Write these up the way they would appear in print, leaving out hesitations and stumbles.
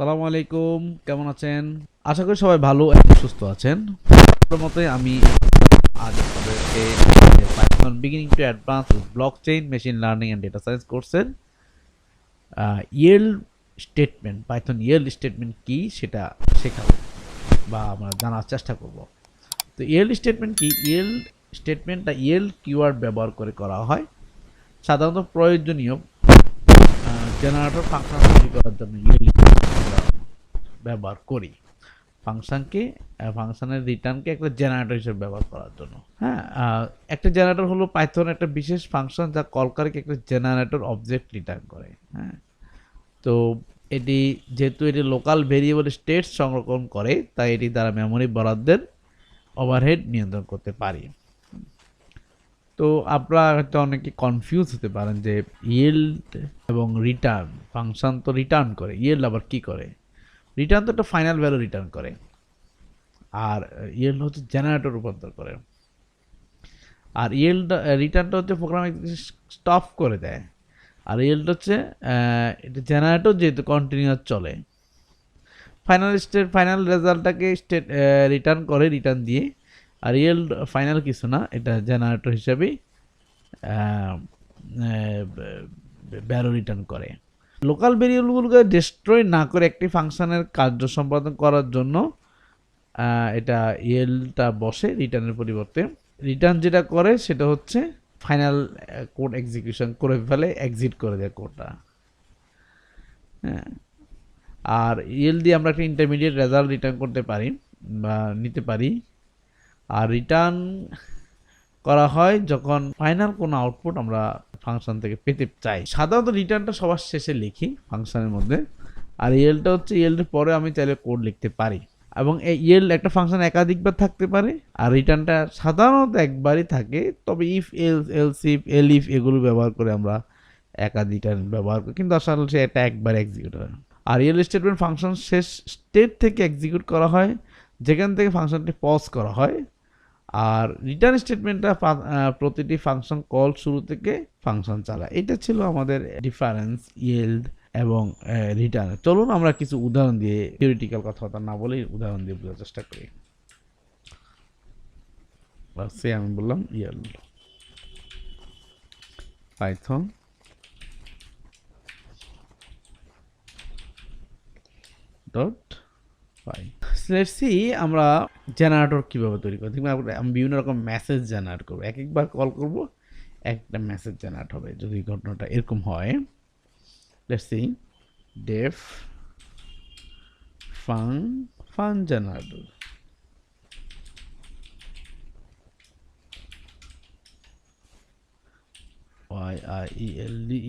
সালামু আলাইকুম, কেমন আছেন? আশা করি সবাই ভালো এবং সুস্থ আছেন। আপনার মতোই আমি আজ আপনাদেরকে Python beginning to advance blockchain machine learning and data science কোর্সের yield statement, Python yield statement কি সেটা শেখাবো বা আমরা জানার চেষ্টা করব। তো ইয়েল্ড স্টেটমেন্ট কি? ইয়েল্ড স্টেটমেন্টটা ইয়েল্ড কিওয়ার্ড ব্যবহার করে করা হয়। সাধারণত প্রয়োজনীয় জেনারেটর ফাংশন তৈরি করার জন্য ইয়েল্ড আমরা ব্যবহার করি। ফাংশনের রিটার্নকে একটা জেনারেটর হিসেবে ব্যবহার করার জন্য। হ্যাঁ, একটা জেনারেটর হলো পাইথন একটা বিশেষ ফাংশন যা কলকারীকে একটা জেনারেটর অবজেক্ট রিটার্ন করে। হ্যাঁ, তো যেহেতু এটি লোকাল ভেরিয়েবল স্টেট সংরক্ষণ করে, তাই এটি দ্বারা মেমোরি বরাদ্দের ওভারহেড নিয়ন্ত্রণ করতে পারি। তো আপনারা হয়তো অনেকে কনফিউজ হতে পারেন যে ইয়েল্ড এবং রিটার্ন, ফাংশন তো রিটার্ন করে, ইয়েল্ড আবার কি করে? রিটার্ন তো একটা ফাইনাল ভ্যালু রিটার্ন করে, আর ইয়েল্ড হচ্ছে জেনারেটর রূপান্তর করে। আর ইয়েল্ড রিটার্নটা হচ্ছে প্রোগ্রামে স্টপ করে দেয়। আর ইয়েল্ড হচ্ছে এটা জেনারেটর যেহেতু কন্টিনিউয়াস চলে, ফাইনাল রেজাল্টটাকে রিটার্ন করে, রিটার্ন দিয়ে। আর ইয়েল্ড ফাইনাল কিছু না, এটা জেনারেটর হিসাবেই ভ্যালু রিটার্ন করে। লোকাল ভেরিয়েবলগুলোকে ডিস্ট্রয় না করে একটি ফাংশনের কার্য সম্পাদন করার জন্য এটা ইয়েলটা বসে রিটার্নের পরিবর্তে। রিটার্ন যেটা করে সেটা হচ্ছে ফাইনাল কোড এক্সিকিউশন করে ফেলে, এক্সিট করে দেয় কোডটা। হ্যাঁ, আর ইয়েল দিয়ে আমরা একটা ইন্টারমিডিয়েট রেজাল্ট রিটার্ন করতে পারি বা নিতে পারি। আর রিটার্ন করা হয় যখন ফাইনাল কোনো আউটপুট আমরা ফাংশন থেকে পেতে চাই। সাধারণত রিটার্নটা সবার শেষে লিখি ফাংশনের মধ্যে, আর ইয়েলটা হচ্ছে ইয়েল্ডের পরে আমি চাইলে কোড লিখতে পারি। এবং এই ইয়েল্ড একটা ফাংশন একাধিকবার থাকতে পারে, আর রিটার্নটা সাধারণত একবারই থাকে। তবে ইফ এলস ইফ এলিফ এগুলো ব্যবহার করে আমরা একাধিক ব্যবহার করি, কিন্তু আসলে সে এটা একবার এক্সিকিউট হয়। আর ইয়েল্ড স্টেটমেন্ট ফাংশন শেষ স্টেট থেকে এক্সিকিউট করা হয়, যেখান থেকে ফাংশনটি পজ করা হয়। আর রিটার্ন স্টেটমেন্টটা প্রতিটি ফাংশন কল শুরু থেকে ফাংশন চালায়। এটা ছিল আমাদের ডিফারেন্স ইয়েল্ড এবং রিটার্ন। চলুন আমরা কিছু উদাহরণ দিয়ে, থিওরিটিক্যাল কথাবার্তা না বলেই উদাহরণ দিয়ে বোঝার চেষ্টা করি। সে আমি বললাম yield Python dot py. Let's C আমরা জেনারেটর কিভাবে তৈরি করি। আমি বিভিন্ন রকম মেসেজ জেনারেট করবো, একবার কল করব একটা মেসেজ জেনারেট হবে। যদি ঘটনাটা এরকম হয়, let's see def fun generator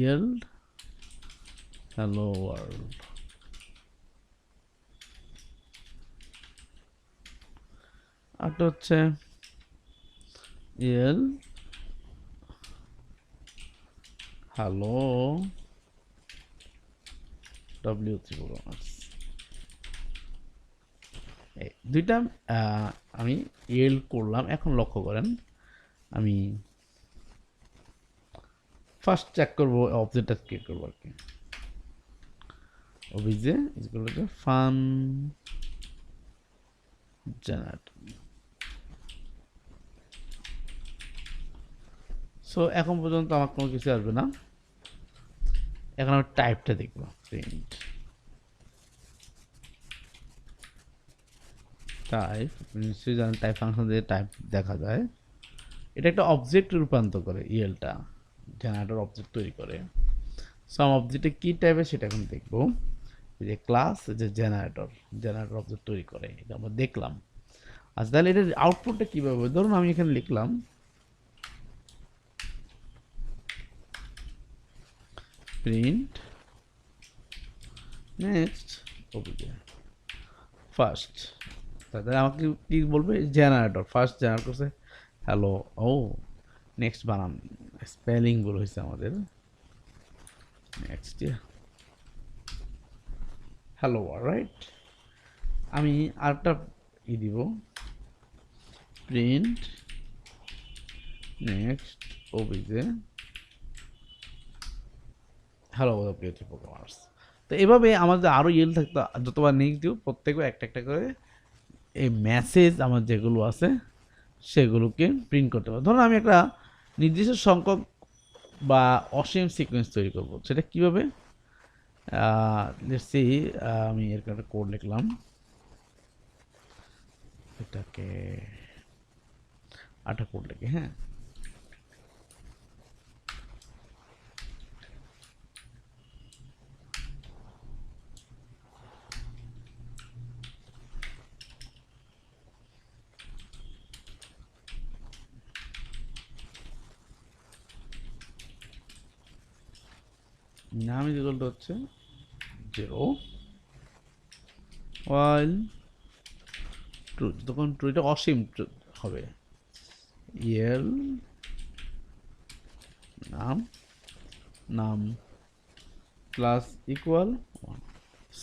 yield hello world। আর হচ্ছে yield hello w3 programmers। এই দুইটা আমি yield করলাম। এখন লক্ষ্য করেন, আমি ফার্স্ট চেক করবো, অবজেক্টটা ক্রিয়েট করবো আর কি। Obj equal to fun generator. So এখন পর্যন্ত আমার কোনো কিছু আসবে না। এখন আমি টাইপটা দেখবো, প্রিন্ট টাইপ। নিশ্চয়ই জানেন টাইপ ফাংশন দিয়ে টাইপ দেখা যায়। এটা একটা অবজেক্ট রূপান্তর করে, ইয়েলটা জেনারেটর অবজেক্ট তৈরি করে। সাম অবজেক্টে কি টাইপের সেটা এখন দেখবো। যে ক্লাস যে জেনারেটর অবজেক্ট তৈরি করে, এটা আমরা দেখলাম। আচ্ছা, তাহলে এটার আউটপুটটা কীভাবে? ধরুন আমি এখানে লিখলাম প্রিন্ট নেক্সট ফার্স্ট। তাহলে আমাকে কি বলবে? জেনারেটর ফার্স্ট জেনারেট করছে হ্যালো। ও নেক্সট বানান স্পেলিং ভুল হয়েছে আমাদের। Next hello right. আমি আরেকটা দিব, print next OBJ hello programmers. তো এভাবে আমাদের আরও ইয়েল থাকতো, যতবার লিঙ্ক দিব প্রত্যেকবার একটা একটা করে এই মেসেজ আমার যেগুলো আছে সেগুলোকে প্রিন্ট করতে পারবো। ধরুন আমি একটা নির্দিষ্ট সংখ্যক বা অসীম সিকোয়েন্স তৈরি করব, সেটা কীভাবে? লেটস সি, আমি এর একটা কোড লিখলাম, এটাকে আটা কোড লিখি, হ্যাঁ। নাম ইজ ইকুয়াল টু হচ্ছে 0 while ট্রু, তখন ট্রু, এটা অসীম হবে। ইয়েল নাম নাম প্লাস ইকুয়াল 1।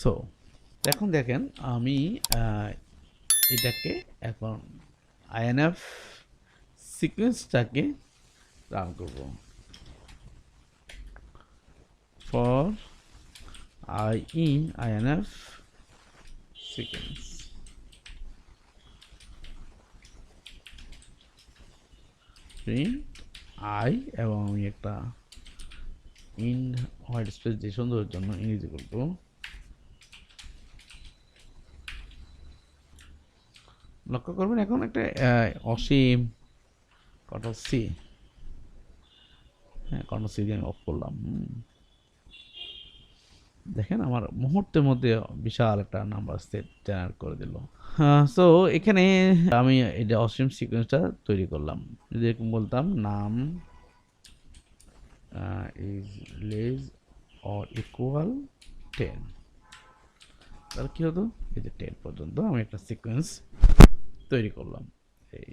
সো এখন দেখেন আমি এটাকে এখন আইএনএফ সিকোয়েন্সটাকে রান করব। For I in INF sequence, print I, এবং আমি একটা ইন হোয়াইট স্পেস দিয়ে সুন্দরের জন্য ইংরেজি করব। লক্ষ্য করবেন এখন একটা অসীম কন্ট্রোল সি, হ্যাঁ কন্ট্রোল সি দিয়ে আমি অফ করলাম। দেখেন আমার মুহূর্তের মধ্যে বিশাল একটা নাম্বার সেট জেনারেট করে দিল। সো এখানে আমি এটা অসীম সিকোয়েন্সটা তৈরি করলাম। যদি এরকম বলতাম নাম ইজ লেস অর ইকুয়াল 10, তাহলে কী হতো? এই যে 10 পর্যন্ত আমি একটা সিকোয়েন্স তৈরি করলাম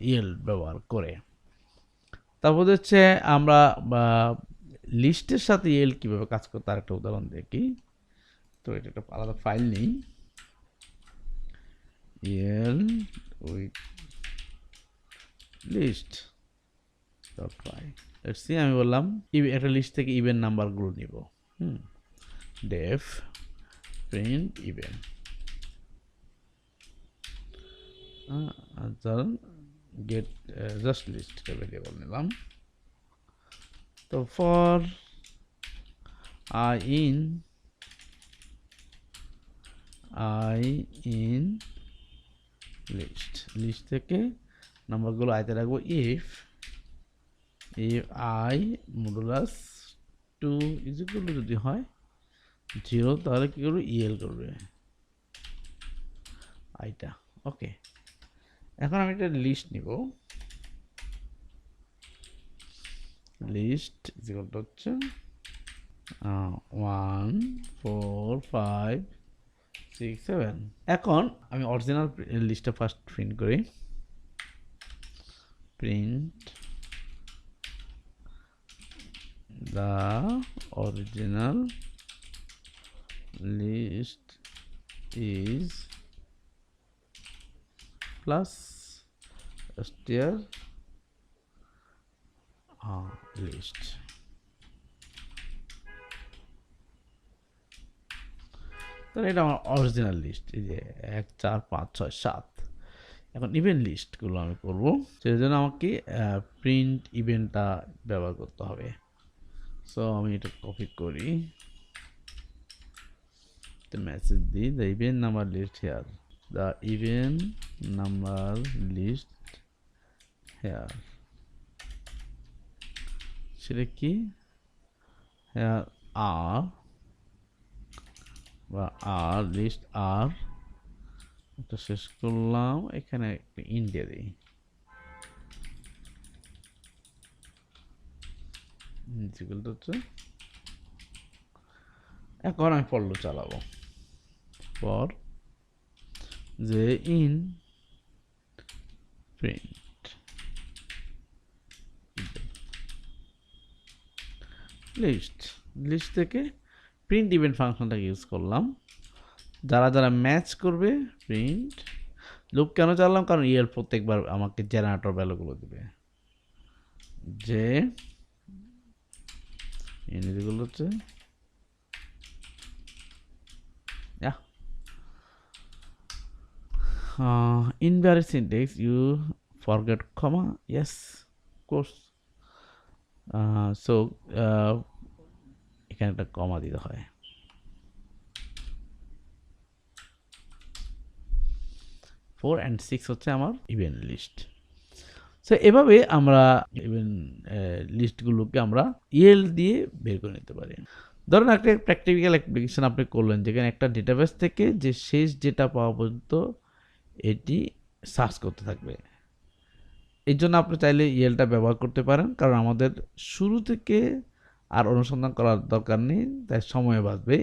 ইয়েল ব্যবহার করে। তারপর হচ্ছে আমরা লিস্টের সাথে ইয়েল কীভাবে কাজ করে তার একটা উদাহরণ দেখি। তো এটা একটা আলাদা ফাইল নেই, ইয়েল with list dot py. Let's see, আমি বললাম একটা লিস্ট থেকে ইভেন্ট নাম্বারগুলো নিব। Def print event, get just list variable নিলাম। তো ফর আই ইন লিস্ট থেকে নাম্বারগুলো আইতে রাখবো if I modulus 2 is equal two, যদি হয় 0 তাহলে কি করবে? ইএল করবে আইটা। ওকে, এখন আমি একটা লিস্ট নিব। লিস্ট ইজ ইকুয়াল টু হচ্ছে 1 4 5 6 7। এখন আমি অরিজিনাল লিস্টটা ফার্স্ট প্রিন্ট করি। Print the original list is plus str list। তাহলে এটা আমার অরিজিনাল লিস্ট, এই যে 1 4 5 6 7। এখন ইভেন্ট লিস্টগুলো আমি করব, সেই জন্য আমাকে প্রিন্ট ইভেন্টটা ব্যবহার করতে হবে। সো আমি এটা কপি করি, মেসেজ দিই the event number list here, the event number list here, সেটা কি? হেয়ার আর বা আর লিস্ট আর, এটা শেষ করলাম, এখানে একটা ইন্ডিয়া দিই, হচ্ছে। এখন আমি ফর লুপ চালাবো, ফর যে ইন প্রিন্ট লিস্ট থেকে প্রিন্ট ইভেন্ট ফাংশনটাকে ইউজ করলাম। যারা যারা ম্যাচ করবে প্রিন্ট। লুপ কেন চালালাম? কারণ ইএল প্রত্যেকবার আমাকে জেনারেটর ভ্যালুগুলো দেবে, যে ইনগুলো হচ্ছে invalid syntax, you forget comma. Yes, of course. So এখানে একটা কমা দিতে হয়। 4 and 6 হচ্ছে আমার ইভেন্ট লিস্ট। সো এভাবে আমরা ইভেন্ট লিস্টগুলোকে আমরা ইএল দিয়ে বের করে নিতে পারি। ধরেন একটা প্র্যাকটিক্যাল অ্যাপ্লিকেশন আপনি করলেন, যেখানে একটা ডেটাবেস থেকে যে শেষ ডেটা পাওয়া পর্যন্ত এটি সার্চ করতে থাকবে। এই জন্য আপনি চাইলে ইএলটা ব্যবহার করতে পারেন, কারণ আমাদের শুরু থেকে আর অনুসন্ধান করার দরকার নেই, তাই সময় বাঁচবে।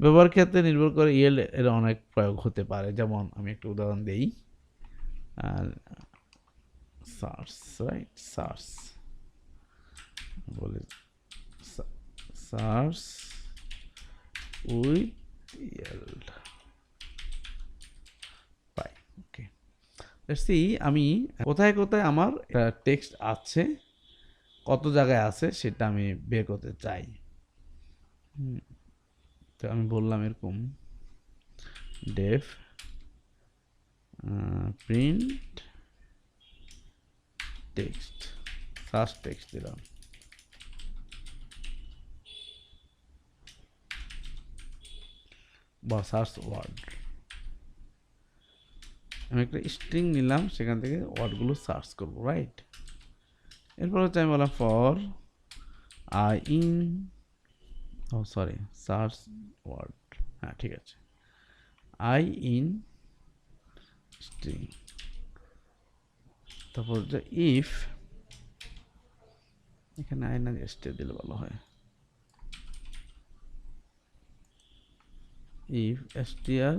ব্যবহার ক্ষেত্রে নির্ভর করে ইএল এর অনেক প্রয়োগ হতে পারে। যেমন আমি একটা উদাহরণ দেই, সার্চ, রাইট, সার্চ বলে search with EL py. Okay, see আমি কোথায় কোথায় আমার টেক্সট আছে, কত জায়গায় আছে সেটা আমি বের করতে চাই। তো আমি বললাম এরকম def print text, search text দিলাম, বা সার্চ ওয়ার্ড। আমি একটা স্ট্রিং নিলাম, সেখান থেকে ওয়ার্ডগুলো সার্চ করব, রাইট। এরপর হচ্ছে আমি বললাম for I in, oh sorry, search word, হ্যাঁ ঠিক আছে, আই ইন স্ট্রিং। তারপর যে ইফ, এখানে আই না স্টে দিলে ভালো হয়, if str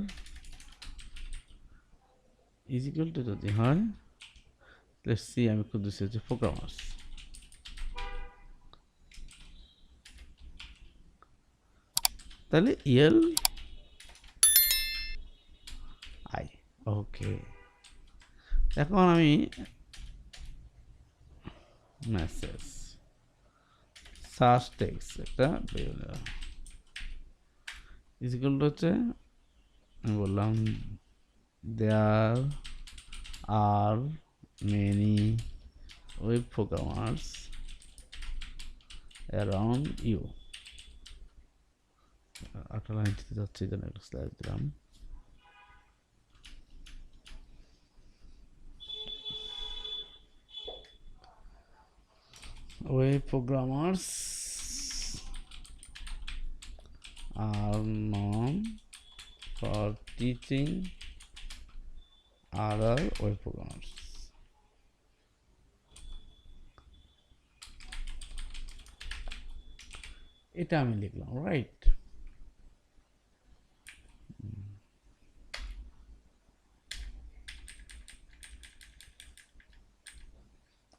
is equal to যদি হয়, let's see, আমি খুঁজেছি হচ্ছে প্রোগ্রামার্স। তাহলে ইএল আই, ওকে। এখন আমি মেসেজ সার্চ টেক্সট একটা ইজ ইকুয়াল টু হচ্ছে, আমি বললাম there are many web programmers around you. 8 line দিতে যাচ্ছে, এই জন্য একটা স্ল্যাশ দিলাম। Web programmers are known for teaching other web programmers. এটা আমি লিখলাম, রাইট।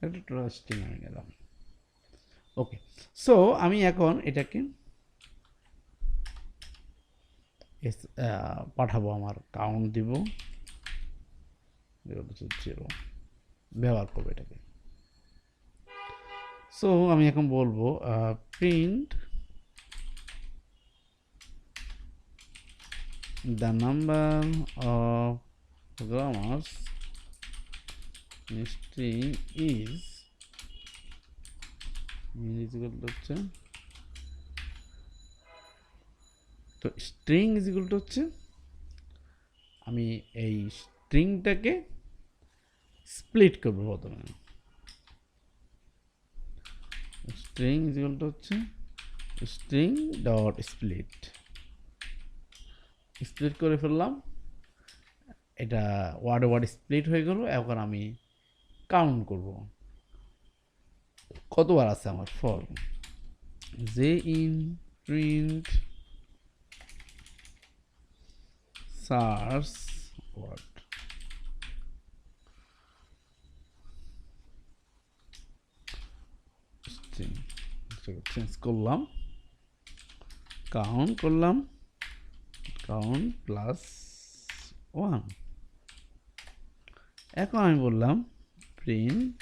এটা ট্রাস্টিং আমি নিলাম। ওকে, সো আমি এখন এটাকে পাঠাবো, আমার কাউন্ট দিব 0 ব্যবহার করবো এটাকে। সো আমি এখন বলবো print the number of programmers in string is equal to হচ্ছে, তো স্ট্রিং ইজ ইকুয়াল টু হচ্ছে, আমি এই স্ট্রিংটাকে স্প্লিট করবো প্রথমে। স্ট্রিং ইজ ইকুয়াল টু হচ্ছে স্ট্রিং ডট স্প্লিট, স্প্লিট করে ফেললাম, এটা ওয়ার্ড ওয়ার্ড স্প্লিট হয়ে গেল। এখন আমি কাউন্ট করব কতবার আছে আমার। For J in print search word, change করলাম, কাউন্ট করলাম, কাউন্ট প্লাস 1। এখন আমি বললাম print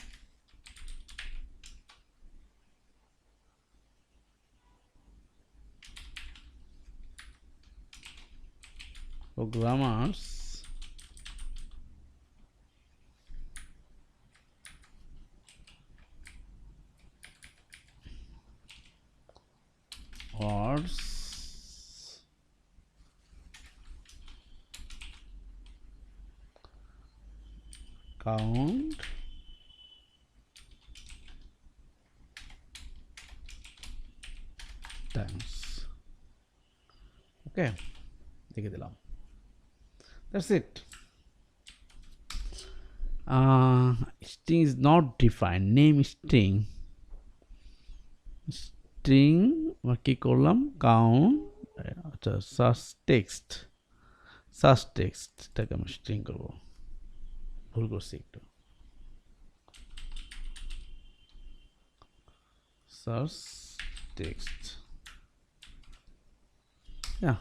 programmers words count times. Okay, লিখে দিলাম। That's it. String is not defined. Name string আমরা কি করলাম, count, আচ্ছা search text এটাকে আমি স্ট্রিং করব, ভুল করছি একটু, search text, yeah.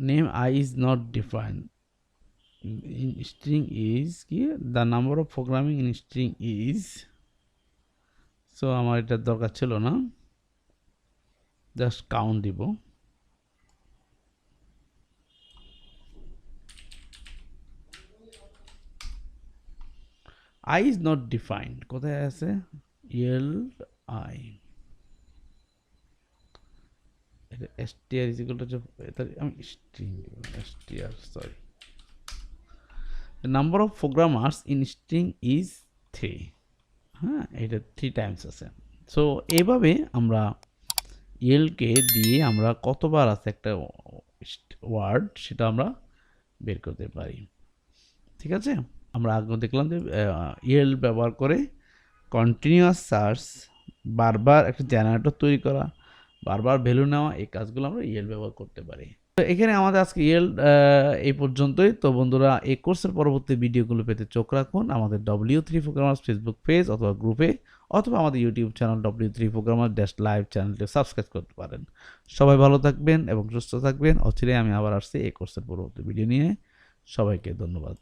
Name I is not defined. In string is কি, the number of programming in string is, so আমার এটা দরকার ছিল না, জাস্ট কাউন্ট দিব। I is not defined, কোথায় আছে, এল আই, এটা str is equal to, আমি string দিব, str, sorry. The number of programmers in string is 3. হ্যাঁ, এটা 3 টাইমস আছে। সো এইভাবে আমরা এলকে দিয়ে আমরা কতবার আছে একটা ওয়ার্ড সেটা আমরা বের করতে পারি। ঠিক আছে, আমরা আগে দেখলাম যে এল ব্যবহার করে কন্টিনিউয়াস সার্চ, বারবার একটা জেনারেটর তৈরি করা, বারবার ভ্যালু নেওয়া, এই কাজগুলো আমরা এল ব্যবহার করতে পারি। তো এখানে আমাদের আজকে এল এই পর্যন্তই। তো বন্ধুরা, এই কোর্সের পরবর্তী ভিডিওগুলো পেতে চোখ রাখুন আমাদের W3 প্রোগ্রামার্স ফেসবুক পেজ অথবা গ্রুপে, অথবা আমাদের YouTube channel W3 programmer live চ্যানেলটি সাবস্ক্রাইব করতে পারেন। সবাই ভালো থাকবেন এবং সুস্থ থাকবেন। অচিরেই আমি আবার আসছি এই কোর্সের পরবর্তী ভিডিও নিয়ে। সবাইকে ধন্যবাদ।